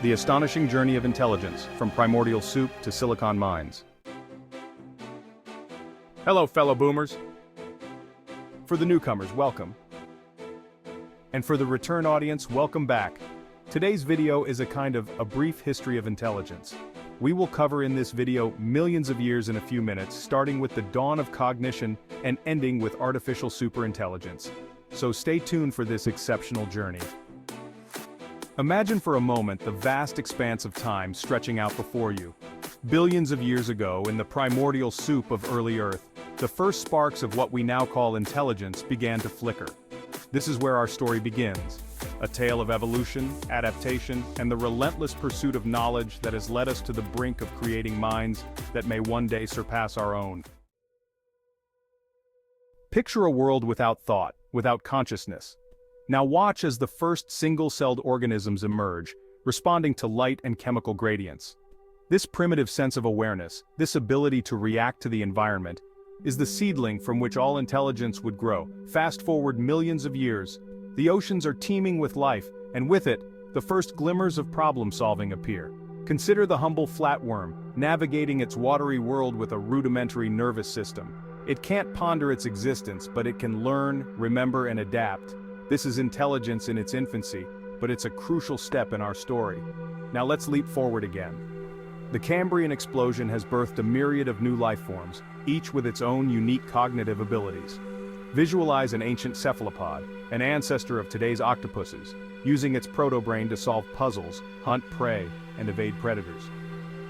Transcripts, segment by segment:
The Astonishing Journey of Intelligence, from Primordial Soup to Silicon Mines. Hello, fellow boomers. For the newcomers, welcome. And for the return audience, welcome back. Today's video is a brief history of intelligence. We will cover in this video millions of years in a few minutes, starting with the Dawn of Cognition and ending with artificial superintelligence. So stay tuned for this exceptional journey. Imagine for a moment the vast expanse of time stretching out before you. Billions of years ago, in the primordial soup of early Earth, the first sparks of what we now call intelligence began to flicker. This is where our story begins. A tale of evolution, adaptation, and the relentless pursuit of knowledge that has led us to the brink of creating minds that may one day surpass our own. Picture a world without thought, without consciousness. Now watch as the first single-celled organisms emerge, responding to light and chemical gradients. This primitive sense of awareness, this ability to react to the environment, is the seedling from which all intelligence would grow. Fast forward millions of years, the oceans are teeming with life, and with it, the first glimmers of problem-solving appear. Consider the humble flatworm, navigating its watery world with a rudimentary nervous system. It can't ponder its existence, but it can learn, remember, and adapt. This is intelligence in its infancy, but it's a crucial step in our story. Now let's leap forward again. The Cambrian explosion has birthed a myriad of new life forms, each with its own unique cognitive abilities. Visualize an ancient cephalopod, an ancestor of today's octopuses, using its proto-brain to solve puzzles, hunt prey, and evade predators.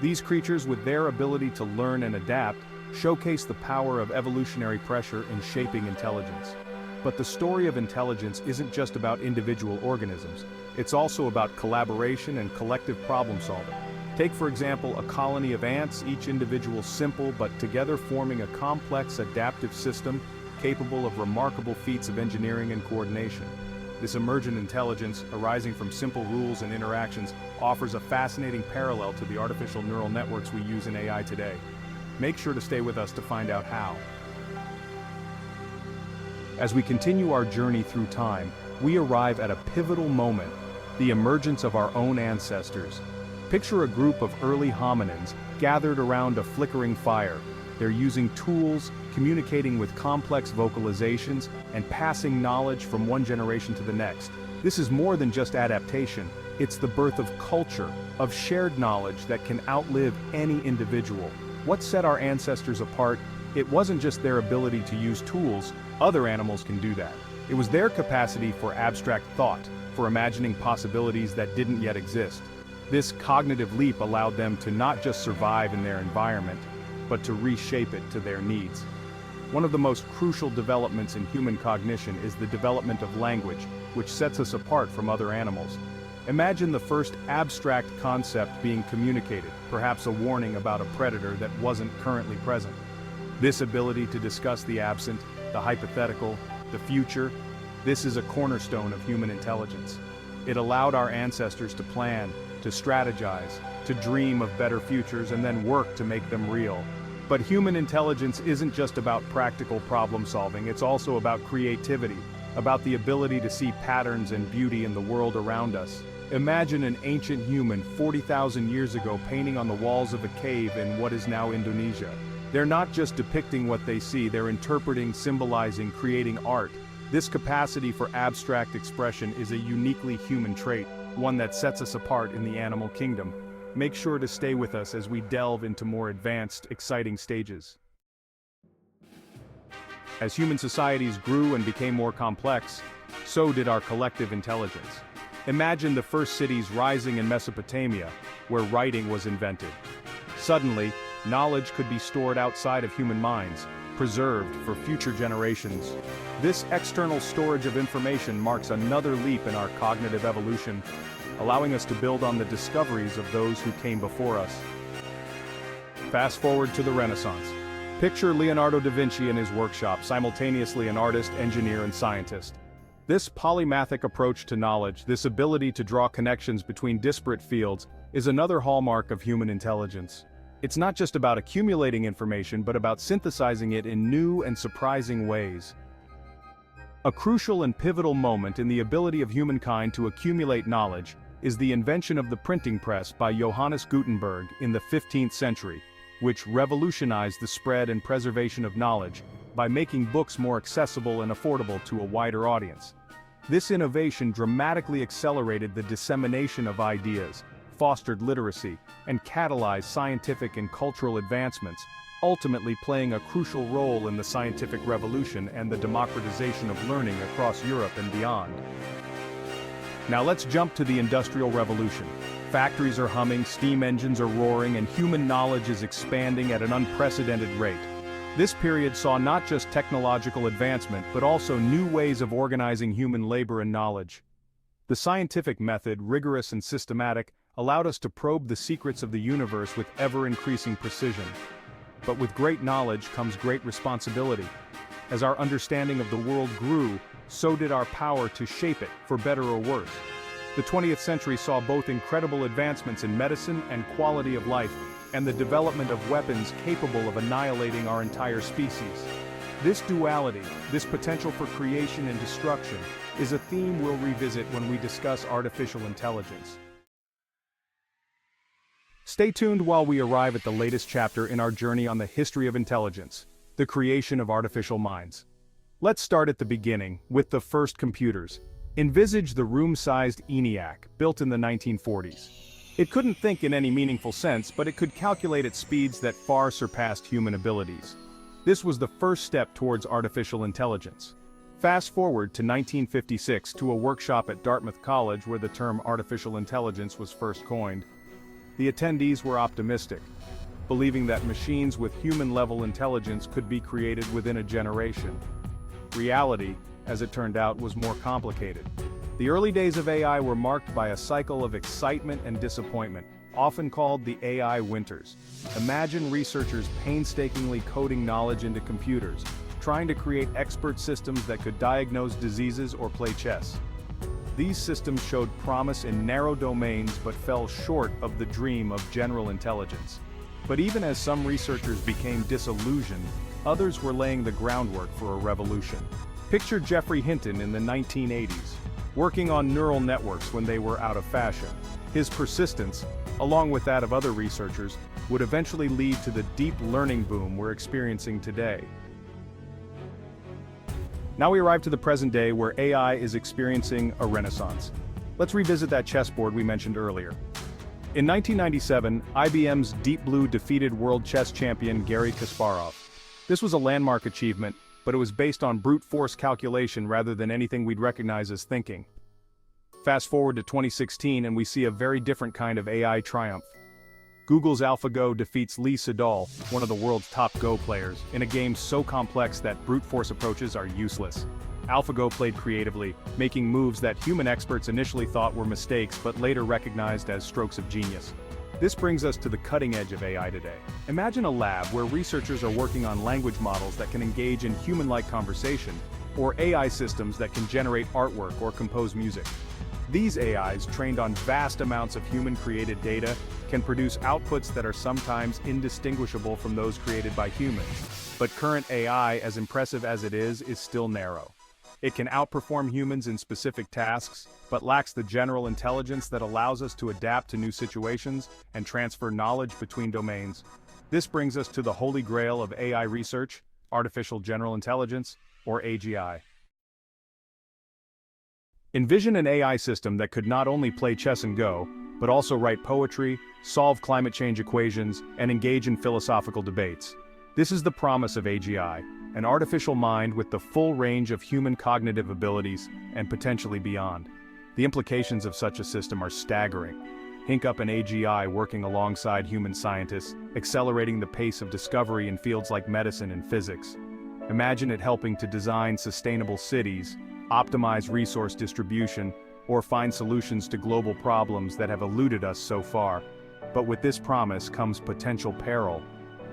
These creatures, with their ability to learn and adapt, showcase the power of evolutionary pressure in shaping intelligence. But the story of intelligence isn't just about individual organisms, it's also about collaboration and collective problem-solving. Take, for example, a colony of ants, each individual simple but together forming a complex adaptive system capable of remarkable feats of engineering and coordination. This emergent intelligence, arising from simple rules and interactions, offers a fascinating parallel to the artificial neural networks we use in AI today. Make sure to stay with us to find out how. As we continue our journey through time, we arrive at a pivotal moment, the emergence of our own ancestors. Picture a group of early hominins gathered around a flickering fire. They're using tools, communicating with complex vocalizations, and passing knowledge from one generation to the next. This is more than just adaptation, it's the birth of culture, of shared knowledge that can outlive any individual. What set our ancestors apart? It wasn't just their ability to use tools. Other animals can do that. It was their capacity for abstract thought, for imagining possibilities that didn't yet exist. This cognitive leap allowed them to not just survive in their environment, but to reshape it to their needs. One of the most crucial developments in human cognition is the development of language, which sets us apart from other animals. Imagine the first abstract concept being communicated, perhaps a warning about a predator that wasn't currently present. This ability to discuss the absent, the hypothetical, the future, this is a cornerstone of human intelligence. It allowed our ancestors to plan, to strategize, to dream of better futures and then work to make them real. But human intelligence isn't just about practical problem solving, it's also about creativity, about the ability to see patterns and beauty in the world around us. Imagine an ancient human 40,000 years ago painting on the walls of a cave in what is now Indonesia. They're not just depicting what they see, they're interpreting, symbolizing, creating art. This capacity for abstract expression is a uniquely human trait, one that sets us apart in the animal kingdom. Make sure to stay with us as we delve into more advanced, exciting stages. As human societies grew and became more complex, so did our collective intelligence. Imagine the first cities rising in Mesopotamia, where writing was invented. Suddenly, knowledge could be stored outside of human minds, preserved for future generations. This external storage of information marks another leap in our cognitive evolution, allowing us to build on the discoveries of those who came before us. Fast forward to the Renaissance. Picture Leonardo da Vinci in his workshop, simultaneously an artist, engineer, and scientist. This polymathic approach to knowledge, this ability to draw connections between disparate fields, is another hallmark of human intelligence. It's not just about accumulating information, but about synthesizing it in new and surprising ways. A crucial and pivotal moment in the ability of humankind to accumulate knowledge is the invention of the printing press by Johannes Gutenberg in the 15th century, which revolutionized the spread and preservation of knowledge by making books more accessible and affordable to a wider audience. This innovation dramatically accelerated the dissemination of ideas, fostered literacy, and catalyzed scientific and cultural advancements, ultimately playing a crucial role in the scientific revolution and the democratization of learning across Europe and beyond. Now let's jump to the Industrial Revolution. Factories are humming, steam engines are roaring, and human knowledge is expanding at an unprecedented rate. This period saw not just technological advancement but also new ways of organizing human labor and knowledge. The scientific method, rigorous and systematic, allowed us to probe the secrets of the universe with ever-increasing precision. But with great knowledge comes great responsibility. As our understanding of the world grew, so did our power to shape it, for better or worse. The 20th century saw both incredible advancements in medicine and quality of life, and the development of weapons capable of annihilating our entire species. This duality, this potential for creation and destruction, is a theme we'll revisit when we discuss artificial intelligence. Stay tuned while we arrive at the latest chapter in our journey on the history of intelligence, the creation of artificial minds. Let's start at the beginning, with the first computers. Envisage the room-sized ENIAC, built in the 1940s. It couldn't think in any meaningful sense, but it could calculate at speeds that far surpassed human abilities. This was the first step towards artificial intelligence. Fast forward to 1956 to a workshop at Dartmouth College where the term artificial intelligence was first coined. The attendees were optimistic, believing that machines with human-level intelligence could be created within a generation. Reality, as it turned out, was more complicated. The early days of AI were marked by a cycle of excitement and disappointment, often called the AI winters. Imagine researchers painstakingly coding knowledge into computers, trying to create expert systems that could diagnose diseases or play chess. These systems showed promise in narrow domains but fell short of the dream of general intelligence. But even as some researchers became disillusioned, others were laying the groundwork for a revolution. Picture Geoffrey Hinton in the 1980s, working on neural networks when they were out of fashion. His persistence, along with that of other researchers, would eventually lead to the deep learning boom we're experiencing today. Now we arrive to the present day where AI is experiencing a renaissance. Let's revisit that chessboard we mentioned earlier. In 1997, IBM's Deep Blue defeated world chess champion Garry Kasparov. This was a landmark achievement, but it was based on brute force calculation rather than anything we'd recognize as thinking. Fast forward to 2016 and we see a very different kind of AI triumph. Google's AlphaGo defeats Lee Sedol, one of the world's top Go players, in a game so complex that brute force approaches are useless. AlphaGo played creatively, making moves that human experts initially thought were mistakes but later recognized as strokes of genius. This brings us to the cutting edge of AI today. Imagine a lab where researchers are working on language models that can engage in human-like conversation, or AI systems that can generate artwork or compose music. These AIs, trained on vast amounts of human-created data, can produce outputs that are sometimes indistinguishable from those created by humans. But current AI, as impressive as it is still narrow. It can outperform humans in specific tasks, but lacks the general intelligence that allows us to adapt to new situations and transfer knowledge between domains. This brings us to the holy grail of AI research, artificial general intelligence, or AGI. Envision an AI system that could not only play chess and Go, but also write poetry, solve climate change equations, and engage in philosophical debates. This is the promise of AGI, an artificial mind with the full range of human cognitive abilities and potentially beyond. The implications of such a system are staggering. Think up an AGI working alongside human scientists, accelerating the pace of discovery in fields like medicine and physics. Imagine it helping to design sustainable cities, optimize resource distribution, or find solutions to global problems that have eluded us so far. But with this promise comes potential peril.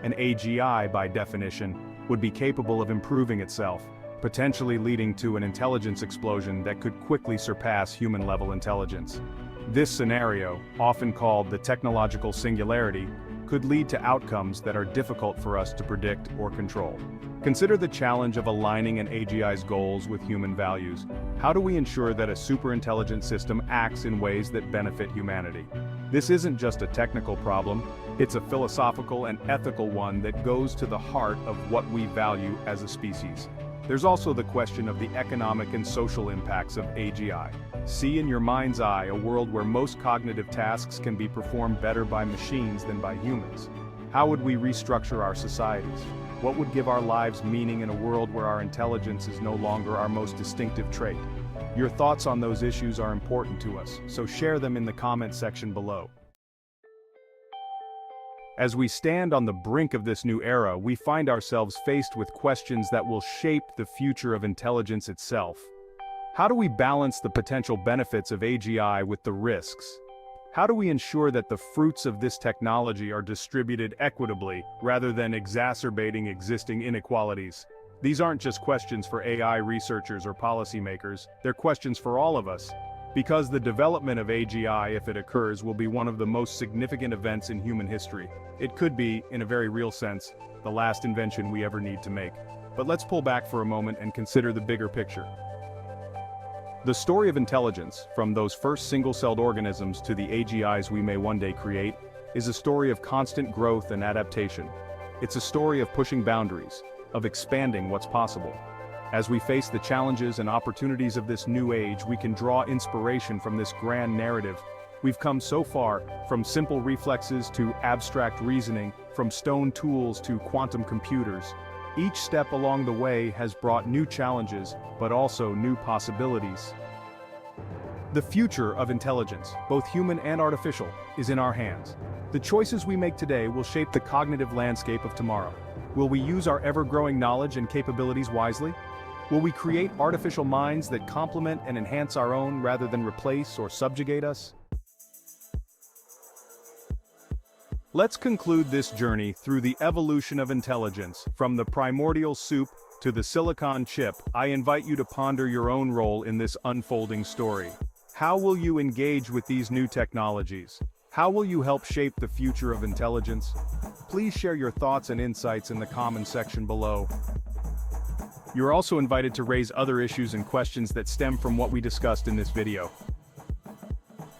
An AGI, by definition, would be capable of improving itself, potentially leading to an intelligence explosion that could quickly surpass human-level intelligence. This scenario, often called the technological singularity, could lead to outcomes that are difficult for us to predict or control. Consider the challenge of aligning an AGI's goals with human values. How do we ensure that a superintelligent system acts in ways that benefit humanity? This isn't just a technical problem, it's a philosophical and ethical one that goes to the heart of what we value as a species. There's also the question of the economic and social impacts of AGI. See in your mind's eye a world where most cognitive tasks can be performed better by machines than by humans. How would we restructure our societies? What would give our lives meaning in a world where our intelligence is no longer our most distinctive trait? Your thoughts on those issues are important to us, so share them in the comment section below. As we stand on the brink of this new era, we find ourselves faced with questions that will shape the future of intelligence itself. How do we balance the potential benefits of AGI with the risks? How do we ensure that the fruits of this technology are distributed equitably, rather than exacerbating existing inequalities? These aren't just questions for AI researchers or policymakers, they're questions for all of us. Because the development of AGI, if it occurs, will be one of the most significant events in human history. It could be, in a very real sense, the last invention we ever need to make. But let's pull back for a moment and consider the bigger picture. The story of intelligence, from those first single-celled organisms to the AGIs we may one day create, is a story of constant growth and adaptation. It's a story of pushing boundaries, of expanding what's possible. As we face the challenges and opportunities of this new age, we can draw inspiration from this grand narrative. We've come so far, from simple reflexes to abstract reasoning, from stone tools to quantum computers. Each step along the way has brought new challenges, but also new possibilities. The future of intelligence, both human and artificial, is in our hands. The choices we make today will shape the cognitive landscape of tomorrow. Will we use our ever-growing knowledge and capabilities wisely? Will we create artificial minds that complement and enhance our own rather than replace or subjugate us? Let's conclude this journey through the evolution of intelligence, from the primordial soup to the silicon chip. I invite you to ponder your own role in this unfolding story. How will you engage with these new technologies? How will you help shape the future of intelligence? Please share your thoughts and insights in the comment section below. You're also invited to raise other issues and questions that stem from what we discussed in this video.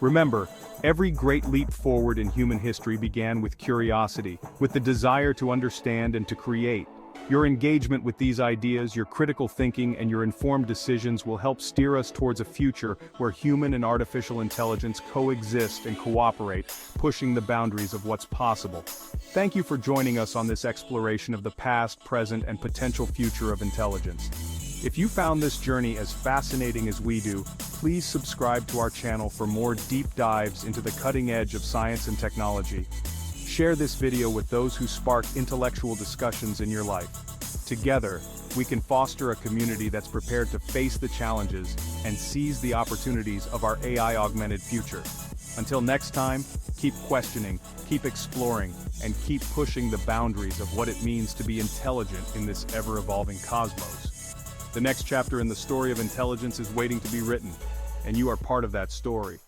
Remember, every great leap forward in human history began with curiosity, with the desire to understand and to create. Your engagement with these ideas, your critical thinking, and your informed decisions will help steer us towards a future where human and artificial intelligence coexist and cooperate, pushing the boundaries of what's possible. Thank you for joining us on this exploration of the past, present, and potential future of intelligence. If you found this journey as fascinating as we do, please subscribe to our channel for more deep dives into the cutting edge of science and technology. Share this video with those who spark intellectual discussions in your life. Together, we can foster a community that's prepared to face the challenges and seize the opportunities of our AI-augmented future. Until next time, keep questioning, keep exploring, and keep pushing the boundaries of what it means to be intelligent in this ever-evolving cosmos. The next chapter in the story of intelligence is waiting to be written, and you are part of that story.